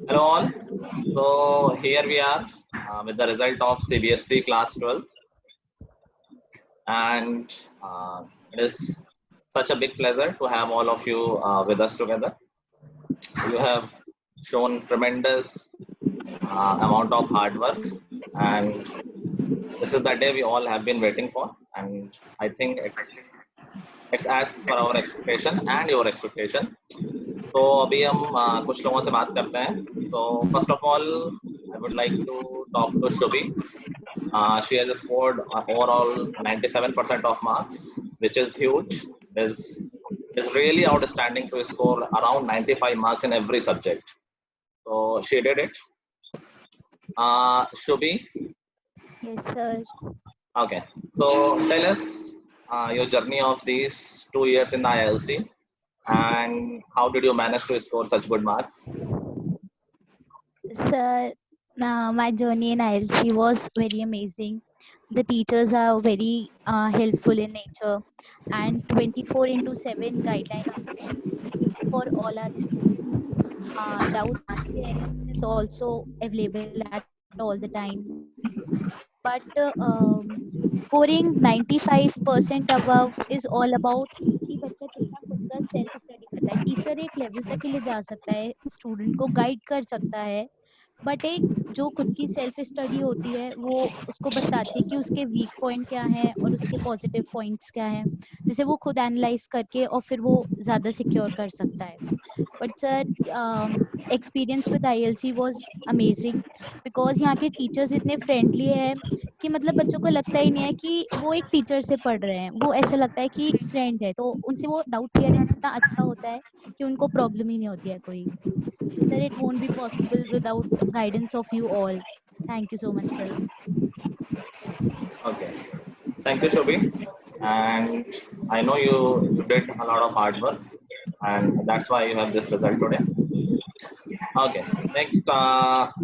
Hello all. So here we are with the result of CBSE class 12th, and it is such a big pleasure to have all of you with us together. You have shown tremendous amount of hard work, and this is the day we all have been waiting for, and I think it's as per our expectation and your expectation. तो अभी हम कुछ लोगों से बात करते हैं. So first of all, I would like to talk to Shubhi. She has scored overall 97% of marks, which is huge. Is really outstanding to score around 95 marks in every subject. So she did it. Shubhi. Yes, sir. Okay. So tell us your journey of these 2 years in the ILC, and how did you manage to score such good marks? Sir, my journey in ILC was very amazing. The teachers are very helpful in nature, and 24/7 guideline for all our students. Doubt clearance is also available at all the time. But scoring 95% above is all about कि बच्चा कितना खुद का self study करता है. Teacher एक level तक के लिए जा सकता है, स्टूडेंट को गाइड कर सकता है, बट एक जो खुद की सेल्फ स्टडी होती है वो उसको बताती है कि उसके वीक पॉइंट क्या है और उसके पॉजिटिव पॉइंट्स क्या हैं, जिसे वो खुद एनालाइज करके और फिर वो ज़्यादा सिक्योर कर सकता है. But sir, experience with ILC was amazing because यहाँ के टीचर्स इतने फ्रेंडली है कि मतलब बच्चों को लगता ही नहीं है कि वो एक टीचर से पढ़ रहे हैं, वो ऐसा लगता है कि फ्रेंड है. तो उनसे वो डाउट क्लियरेंस इतना अच्छा होता है कि उनको प्रॉब्लम ही नहीं होती है कोई. Sir, it won't be possible without guidance of you all. Thank you so much, sir. Okay. Thank you, Shobhi. And I know you did a lot of hard work, and that's why you have this result today. Okay. Next,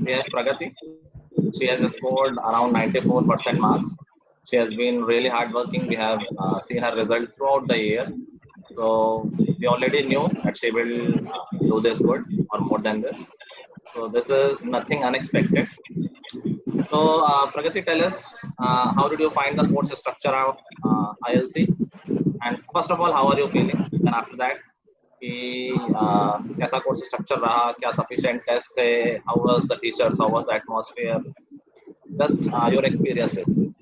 we have Pragati. She has scored around 94% marks. She has been really hardworking. We have seen her result throughout the year. So we already knew that she will do this good or more than this. So this is nothing unexpected. So Pragati, tell us how did you find the course structure of ILC? And first of all, how are you feeling? Then after that, कि कैसा course structure रहा, क्या sufficient test थे, how was the teachers, how was the atmosphere, just your experience basically.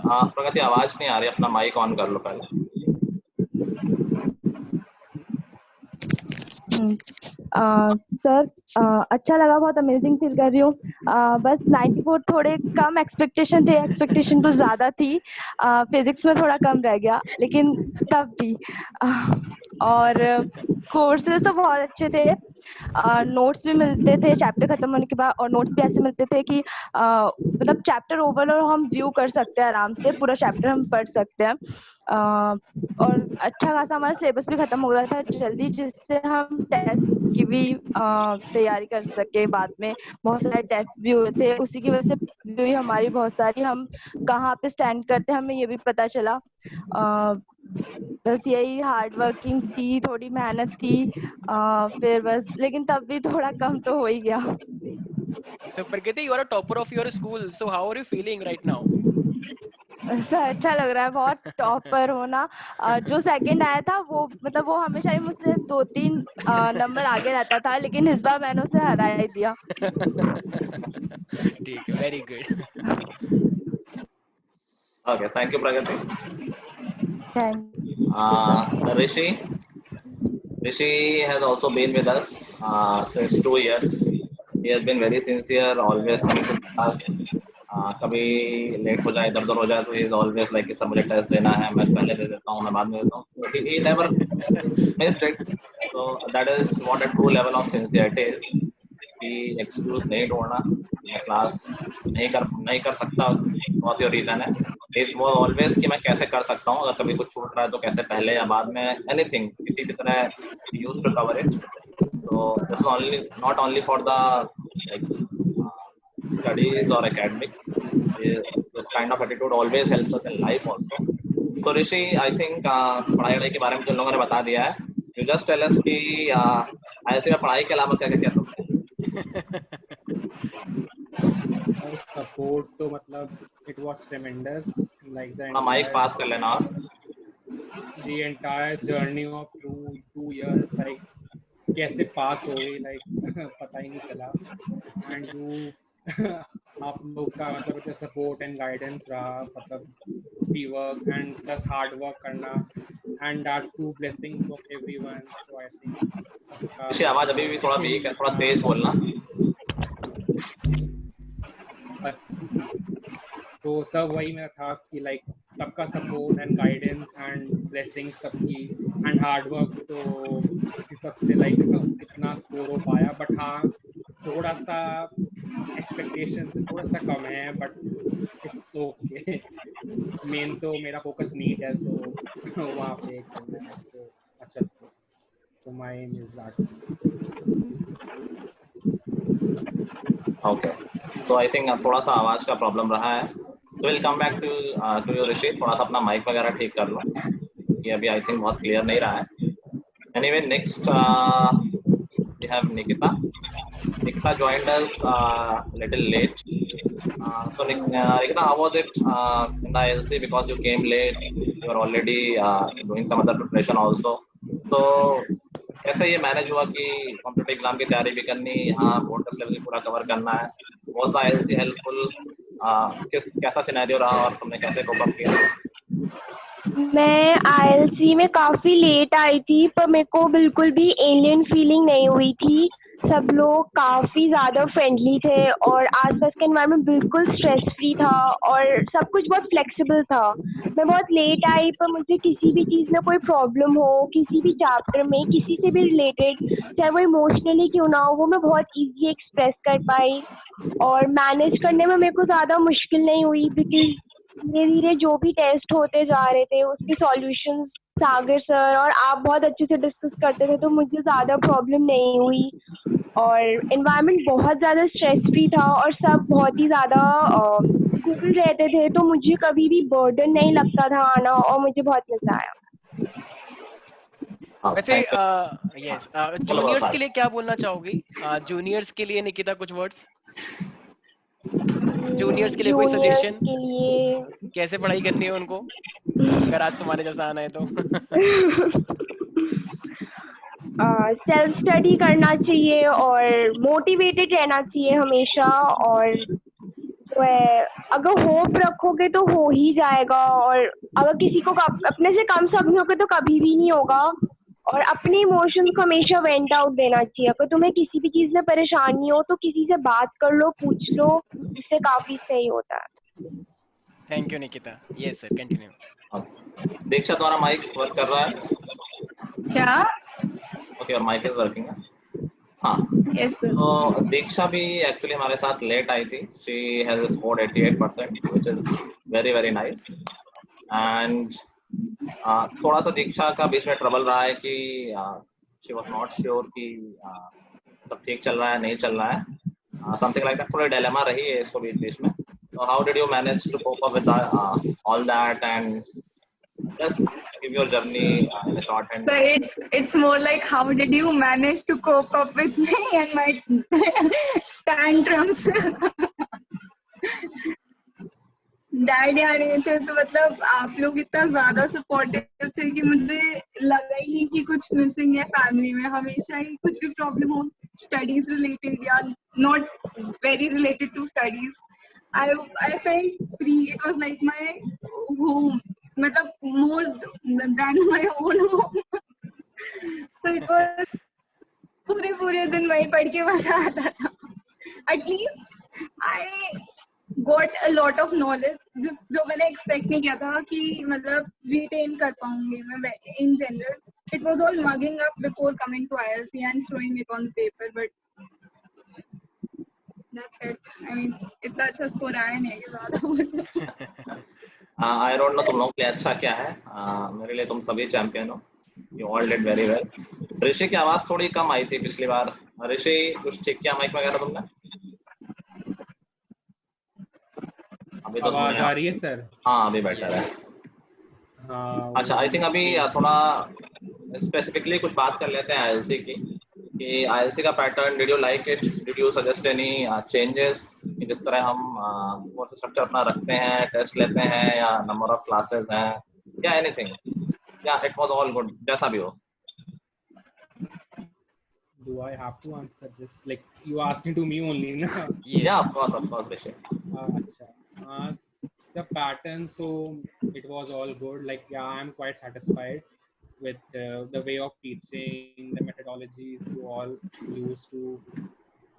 Pragati, आवाज नहीं आ रही, अपना mic on कर लो पहले. सर अच्छा लगा, बहुत अमेजिंग फील कर रही हूँ. बस 94 थोड़े कम एक्सपेक्टेशन थे, एक्सपेक्टेशन तो ज़्यादा थी. फिजिक्स में थोड़ा कम रह गया, लेकिन तब भी और कोर्सेज तो बहुत अच्छे थे. नोट्स भी मिलते थे चैप्टर खत्म होने के बाद, और नोट्स भी ऐसे मिलते थे कि मतलब चैप्टर ओवरऑल हम व्यू कर सकते हैं, आराम से पूरा चैप्टर हम पढ़ सकते हैं. और अच्छा खासा हमारा सिलेबस भी खत्म हो गया था जल्दी, जिससे हम टेस्ट की भी तैयारी कर सके. बाद में बहुत सारे टेस्ट भी हुए थे, उसी की वजह से भी हमारी बहुत सारी, हम कहाँ पे स्टैंड करते हैं हमें ये भी पता चला. बस यही हार्ड वर्किंग थी, थोड़ी मेहनत थी, फिर बस, लेकिन तब भी थोड़ा कम तो हो ही गया. So Pragati, you are a topper of your school. So how are you feeling right now? Sir अच्छा लग रहा है बहुत टॉपर होना. जो सेकंड आया था वो मतलब वो हमेशा ही मुझसे 2-3 नंबर आगे रहता था, लेकिन इस बार मैंने उसे हरा ही दिया. ठीक है, very good. Okay, thank you, Pragati. Thank you, Rishi. Rishi has also been with us since 2 years. He has been very sincere, always coming to class. कभी लेट हो जाए, इधर उधर हो जाए, तो he is always like कि sir मुझे टेस्ट देना है, मैं पहले दे देता हूँ, मैं बाद में देता हूँ. He never missed it. So that is what a true level of sincerity is. कि एक्सक्यूज नहीं ढूंढना, मैं क्लास नहीं कर सकता, बहुत ही रीजन है. इट वाज ऑलवेज कि मैं कैसे कर सकता हूँ, अगर कभी कुछ छूट रहा है तो कैसे पहले या बाद में, एनीथिंग किसी भी तरह use to cover it. So this is only not only for the like studies or academics. This kind of attitude always helps us in life also. तो ऋषि आई थिंक पढ़ाई वढ़ाई के बारे में जिन लोगों ने बता दिया है, यू जस्ट टेल अस कि ऐसे में पढ़ाई के अलावा क्या क्या किया तुमने? और सपोर्ट तो मतलब it was tremendous, like the mic pass कर लेना। और the entire journey of two years, like कैसे पास हो गई, like पता ही नहीं चला। एंड यू आप लोग का मतलब इतना सपोर्ट एंड गाइडेंस रहा, मतलब see work and plus hard work करना, and that too blessings of everyone. So I think Rishi आवाज अभी भी थोड़ा वीक है, थोड़ा तेज बोलना। तो सब वही मेरा था कि लाइक सबका support and guidance and blessings सबकी एंड हार्ड वर्क, तो उसी सबसे लाइक इतना स्कोर हो पाया। बट हाँ, थोड़ा सा एक्सपेक्टेशन से थोड़ा सा कम है, बट इट्स ओके। मेन तो मेरा फोकस नीट है, सो वहाँ पे करना है, तो अच्छा स्कोर। तो my aim is that. Okay, तो आई थिंक थोड़ा सा आवाज का प्रॉब्लम रहा है, तो will come back to you Rishi. थोड़ा सा अपना माइक वगैरह ठीक कर लो, ये अभी आई थिंक बहुत क्लियर नहीं रहा है। Anyway, next we have Nikita. Nikita joined us little late. So Nikita, how was it in the ILC? Because you came late, you are already doing some other preparation also. So कैसे ये manage हुआ कि competitive exam की तैयारी भी करनी, यहाँ board test level पूरा कवर करना है? Was the ILC helpful? कैसा सिनेरियो रहा और तुमने कैसे कोप अप किया? मैं ILC में काफ़ी लेट आई थी, पर मेरे को बिल्कुल भी एलियन फीलिंग नहीं हुई थी। सब लोग काफ़ी ज़्यादा फ्रेंडली थे और आसपास का एनवायरनमेंट बिल्कुल स्ट्रेस फ्री था और सब कुछ बहुत फ्लेक्सिबल था। मैं बहुत लेट आई, पर मुझे किसी भी चीज़ में कोई प्रॉब्लम हो, किसी भी चैप्टर में किसी से भी रिलेटेड, चाहे वो इमोशनली क्यों ना हो, वो मैं बहुत ईजी एक्सप्रेस कर पाई और मैनेज करने में मेरे को ज़्यादा मुश्किल नहीं हुई, बिकॉज धीरे धीरे जो भी टेस्ट होते जा रहे थे उसके सॉल्यूशंस सागर सर और आप बहुत अच्छे से डिस्कस करते थे, तो मुझे ज़्यादा प्रॉब्लम नहीं हुई। और एनवायरनमेंट बहुत ज़्यादा स्ट्रेस फ्री था और सब बहुत ही ज़्यादा कूल रहते थे, तो मुझे कभी भी बर्डन नहीं लगता था आना और मुझे बहुत मज़ा आया। वैसे यस, जूनियर्स के लिए क्या बोलना चाहोगी? जूनियर्स के लिए निकिता कुछ वर्ड्स? जूनियर्स के लिए कोई जूनियर्स सजेशन के लिए कैसे पढ़ाई करनी है उनको, अगर आज तुम्हारे जैसा आना है तो? सेल्फ स्टडी करना चाहिए और मोटिवेटेड रहना चाहिए हमेशा, और जो है अगर होप रखोगे तो हो ही जाएगा, और अगर किसी को अपने से कम समझोगे तो कभी भी नहीं होगा। और अपने इमोशंस को हमेशा वेंट आउट देना चाहिए। अगर तुम्हें किसी भी चीज़ में परेशानी हो तो किसी से बात कर लो, पूछ लो, इससे काफ़ी सही होता है। Thank you Nikita. Yes sir, continue. Diksha, तुम्हारा माइक वर्क कर रहा है क्या? ओके, और माइक इज वर्किंग है? हाँ, यस सर। तो दीक्षा भी एक्चुअली हमारे साथ लेट आई थी। She has scored 88%, which is very very nice. And थोड़ा सा दीक्षा का बीच में ट्रबल रहा है कि शी वाज नॉट श्योर कि सब ठीक चल रहा है नहीं चल रहा है, समथिंग लाइक दैट। थोड़ा डिलेमा रही है इसको बीच में। So how did you manage to cope up with all that, and just give your journey in a short and? So it's more like how did you manage to cope up with me and my tantrums? Dad आ रहे थे तो मतलब आप लोग इतना ज्यादा supportive थे कि मुझे लगा ही नहीं कि कुछ मिसिंग है फैमिली में। हमेशा ही कुछ भी प्रॉब्लम हो स्टडीज रिलेटेड या not very related to studies, I felt free. It was like my home, मतलब more than my own home. So it was पूरे दिन वहीं पढ़ के मजा आता था। At least I got a lot of knowledge, जो मैंने expect नहीं किया था कि मतलब retain कर पाऊंगी मैं in general. It was all mugging up before coming to ILC and throwing it on paper, but that's it. I mean, इतना अच्छा स्कोर आया नहीं कि ज़्यादा। I don't know तुम लोग के लिए अच्छा क्या है, मेरे लिए तुम सभी चैंपियन हो। You all did very well. ऋषि की आवाज थोड़ी कम आई थी पिछली बार। ऋषि, कुछ ठीक किया माइक वगैरह तुमने? अभी तो आवाज आ रही है सर? हाँ, अभी बेटर है। हाँ अच्छा, आई थिंक अभी थोड़ा स्पेसिफिकली कुछ बात कर लेते हैं आईएलसी की, कि आईएलसी का pattern, did you like it, did you suggest any changes, कि जिस तरह हम कोर्स स्ट्रक्चर अपना रखते हैं, टेस्ट लेते हैं, या नंबर ऑफ क्लासेस हैं, या एनीथिंग, या इट वाज ऑल गुड, जैसा भी हो. Do I have to answer this? Like you asking to me only, na? Yeah, of course, Rishi. Acha. The pattern, so it was all good. Like yeah, I'm quite satisfied with the way of teaching, the methodologies you all used to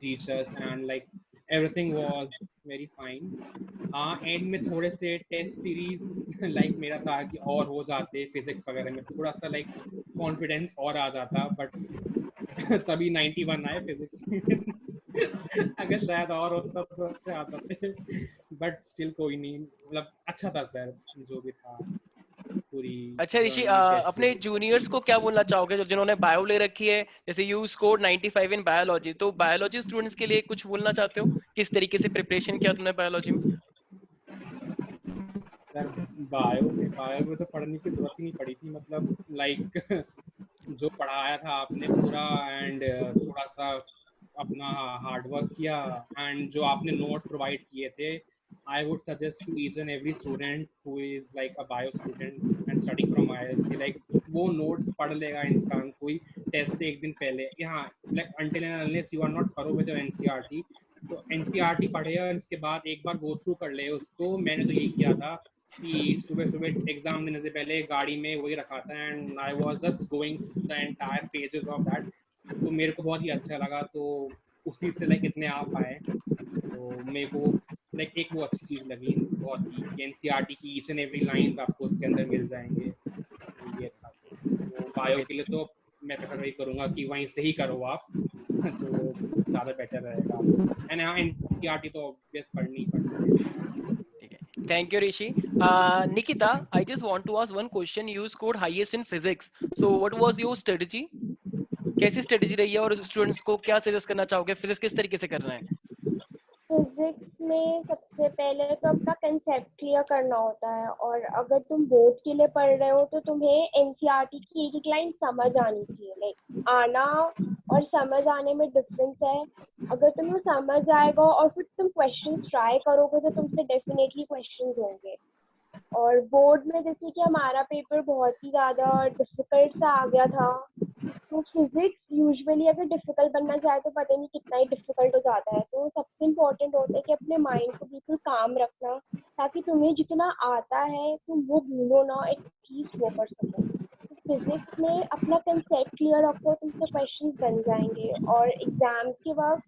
teach us, and like everything was very fine. And में थोड़े से test series like मेरा था कि और हो जाते physics वगैरह में, थोड़ा सा लाइक कॉन्फिडेंस और आ जाता, बट तभी 91 आए फिजिक्स में अगर शायद और होता तो अच्छे आता थे, बट स्टिल कोई नहीं, मतलब अच्छा था सर जो भी था पूरी. अच्छा ऋषि, अपने जूनियर्स को क्या बोलना चाहोगे जो जिन्होंने बायो ले रखी है, जैसे यू स्कोर्ड 95 इन बायोलॉजी, तो बायोलॉजी स्टूडेंट्स के लिए कुछ बोलना चाहते हो? किस तरीके से प्रिपरेशन किया तुमने बायोलॉजी में? सर बायो में तो पढ़ने की जरूरत ही नहीं पड़ी थी, मतलब लाइक जो पढ़ाया था आपने पूरा, एंड थोड़ा सा अपना हार्ड वर्क किया, एंड जो आपने नोट्स प्रोवाइड किए थे, I would suggest to each and every student who is like a bio student and studying from IISc, like वो notes पढ़ लेगा इंसान कोई टेस्ट से एक दिन पहले, यहाँ like until and unless you are not thorough with your NCERT, तो NCERT पढ़ेगा, इसके बाद एक बार go through कर ले उसको. मैंने तो यही किया था कि सुबह सुबह एग्जाम देने से पहले गाड़ी में वही रखा था, and I was just going the entire pages of that. तो मेरे को बहुत ही अच्छा लगा, तो उसी से लाइक इतने आ पाए, तो मेरे को लाइक एक वो अच्छी चीज़ लगी बहुत ही, एनसीईआरटी की ईच एंड एवरी लाइंस आपको उसके अंदर मिल जाएंगे. ये था, तो बायो के लिए तो मैं प्रेफर वही करूँगा कि वहीं से ही करो आप तो ज़्यादा बेटर रहेगा. एंड हाँ, एनसीईआरटी तो ऑब्वियस पढ़नी ही पड़नी है. Thank you, Rishi. Nikita, I just want to ask one question. You scored highest in physics. So, what was your strategy? कैसी स्ट्रेटेजी रही है, और स्टूडेंट्स को क्या सजेस्ट करना चाहोगे, फिजिक्स किस तरीके से करना है? फिजिक्स में सबसे पहले तो अपना कंसेप्ट क्लियर करना होता है, और अगर तुम बोर्ड के लिए पढ़ रहे हो तो तुम्हें एनसीईआरटी की एक एक लाइन समझ आनी चाहिए. लाइक आना और समझ आने में डिफरेंस है. अगर तुम्हें समझ आएगा और फिर तुम क्वेश्चन ट्राई करोगे तो तुमसे डेफिनेटली क्वेश्चन होंगे. और बोर्ड में जैसे कि हमारा पेपर बहुत ही ज़्यादा डिफिकल्ट सा आ गया था, तो फिजिक्स यूजुअली अगर डिफिकल्ट बनना चाहे तो पता नहीं कितना ही डिफिकल्ट हो जाता है. तो सबसे इम्पोर्टेंट होता है कि अपने माइंड को बिल्कुल काम रखना, ताकि तुम्हें जितना आता है तुम वो भूलो ना, एटलीस्ट वो कर सको. तो फिजिक्स में अपना कंसेप्ट क्लियर रखो, तुमसे क्वेश्चन बन जाएंगे, और एग्जाम के वक्त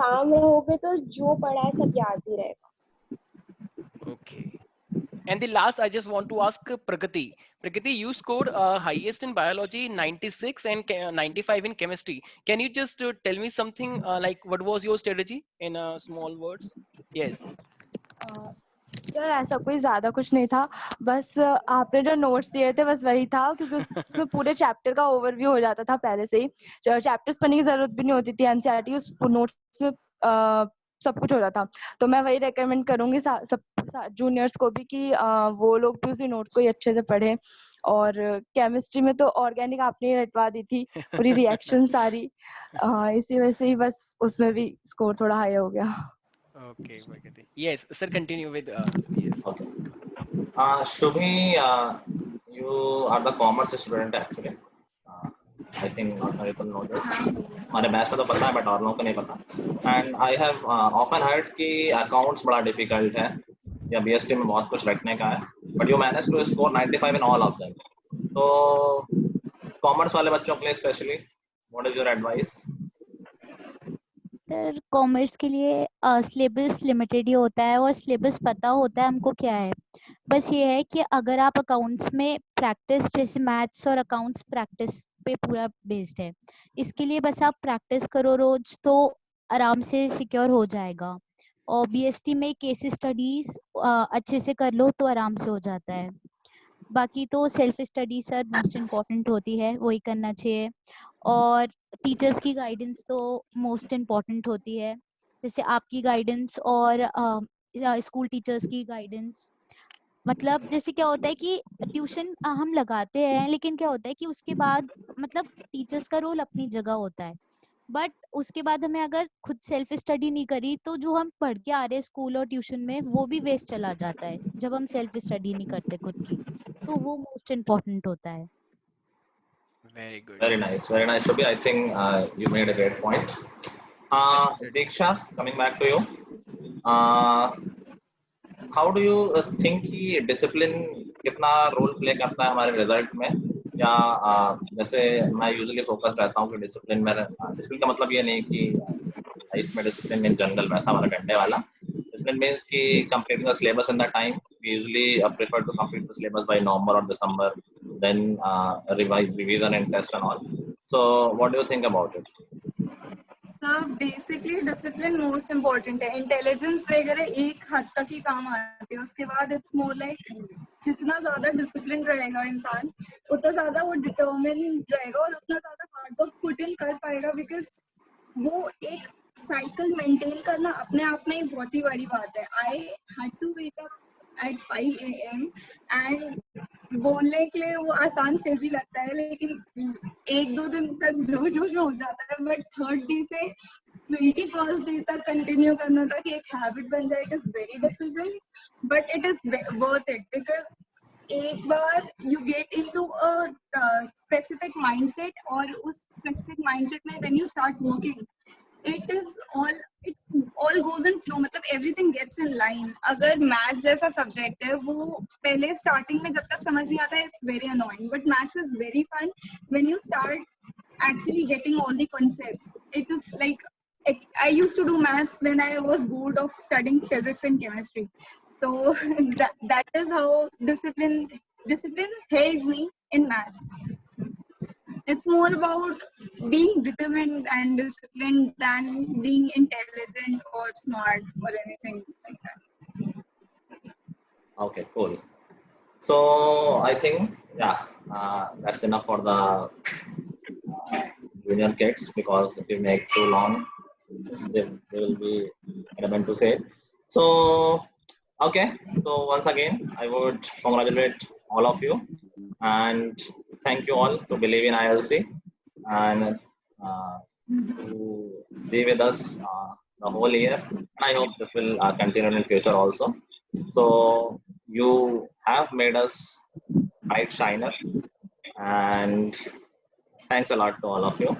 काम रहोगे तो जो पढ़ा है सब याद ही रहेगा. Okay. And the last, I just want to ask Pragati. Pragati, you scored highest in biology, 96, and 95 in chemistry. Can you just tell me something like what was your strategy in small words? Yes. यार ऐसा कोई ज्यादा कुछ नहीं था, बस आपने जो नोट्स दिए थे बस वही था, क्योंकि उसमें पूरे चैप्टर का ओवरव्यू हो जाता था पहले से ही. चैप्टर्स पढ़ने की जरूरत भी नहीं होती थी, एनसीईआरटी उस नोट्स में सब कुछ होता था. तो मैं वही रेकमेंड करूंगी सब जूनियर्स को भी कि वो लोग भी उसी नोट्स को ही अच्छे से पढ़ें. और केमिस्ट्री में तो ऑर्गेनिक आपने ही रटवा दी थी पूरी रिएक्शन सारी, इसी वजह से ही बस उसमें भी स्कोर थोड़ा हाई हो गया. Okay, Pragati. Yes, sir, continue with yes. Okay. Shubhi, you are the commerce student actually. I think not many people know this. हमारे बैच में तो पता है, बट और लोगों को नहीं पता. And I have often heard कि accounts बड़ा difficult है, या BST में बहुत कुछ रखने का है, but you managed to score 95 in all of them. तो commerce वाले बच्चों के लिए specially, what is your advice? Sir commerce के लिए सिलेबस लिमिटेड ही होता है, और सिलेबस पता होता है हमको क्या है. बस ये है कि अगर आप अकाउंट्स में प्रैक्टिस, जैसे मैथ्स और अकाउंट्स प्रैक्टिस पे पूरा बेस्ड है, इसके लिए बस आप प्रैक्टिस करो रोज तो आराम से सिक्योर हो जाएगा. और बीएसटी में केस स्टडीज अच्छे से कर लो तो आराम से हो जाता है. बाकी तो self study sir most important होती है, वही करना चाहिए. और टीचर्स की गाइडेंस तो मोस्ट इम्पॉर्टेंट होती है, जैसे आपकी गाइडेंस और स्कूल टीचर्स की गाइडेंस, मतलब जैसे क्या होता है कि ट्यूशन हम लगाते हैं, लेकिन क्या होता है कि उसके बाद मतलब टीचर्स का रोल अपनी जगह होता है, बट उसके बाद हमें अगर खुद सेल्फ स्टडी नहीं करी तो जो हम पढ़ के आ रहे हैं स्कूल और ट्यूशन में वो भी वेस्ट चला जाता है जब हम सेल्फ स्टडी नहीं करते खुद की। तो वो मोस्ट इम्पोर्टेंट होता है। Very good. Very nice, very nice, Shobhi. I think you made a great point. Diksha, coming back to you. Uh, how do you think कि डिसिप्लिन कितना रोल प्ले करता है हमारे रिजल्ट में? या जैसे मैं यूजुअली फोकस रहता हूँ कि डिसिप्लिन में, डिसिप्लिन का मतलब ये नहीं कि लाइफ में डिसिप्लिन इन जनरल वैसा वाला डंडे वाला डिसिप्लिन मीन्स कि completing the syllabus in the time. We usually prefer to complete the syllabus by November or December, then revise, revision and test and all. So what do you think about it? Sir basically discipline most important है. Intelligence वगैरह एक हद तक ही काम आती है, उसके बाद इट्स मोर लाइक जितना ज्यादा डिसिप्लिन रहेगा इंसान उतना ज्यादा वो डिटर्मिन रहेगा और उतना ज्यादा हार्ड वर्क पुट इन कर पाएगा. बिकॉज वो एक साइकिल मेंटेन करना अपने आप में ही बहुत ही बड़ी बात है. I had to wake up at 5 AM and बोलने के लिए वो आसान फिर भी लगता है, लेकिन एक दो दिन तक जोश हो जाता है, बट थर्ड डे से 21st डे तक कंटिन्यू करना था कि एक हैबिट बन जाए. It is very difficult but it is worth it. Because एक बार you get into a specific mindset और उस स्पेसिफिक माइंडसेट में when you start working it all goes in flow. मतलब everything gets in line. अगर maths जैसा subject है वो पहले स्टार्टिंग में जब तक समझ नहीं आता है it's very annoying, but maths is very fun when you start actually getting all the concepts. It is like I used to do maths when I was bored of studying physics and chemistry. So that is how discipline helped me in maths. It's more about being determined and disciplined than being intelligent or smart or anything like that. Okay, cool. So I think that's enough for the junior kids, because if you make too long, they will be adamant to say it. So okay, so once again I would congratulate all of you and thank you all to believe in ILC and to be with us the whole year, and I hope this will continue in future also. So you have made us bright shiner, and thanks a lot to all of you.